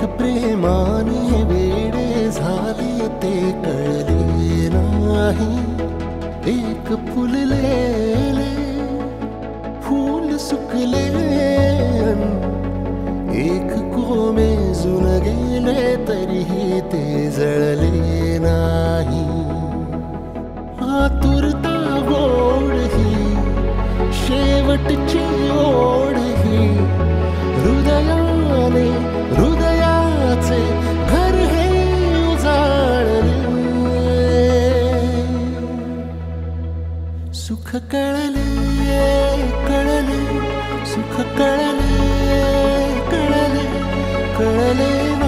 प्रेमाने वेडे झाले ते कळले नाही. एक फुललेले फूल सुकले, एक कोमेजून गेले तरीही ते जळले नाही. आतुरता गोड ही शेवटची ओढ ही, हृदयाने हृदयाचे घर हे उजाळले. सुख कळले कळले, सुख कळले कळले कळले.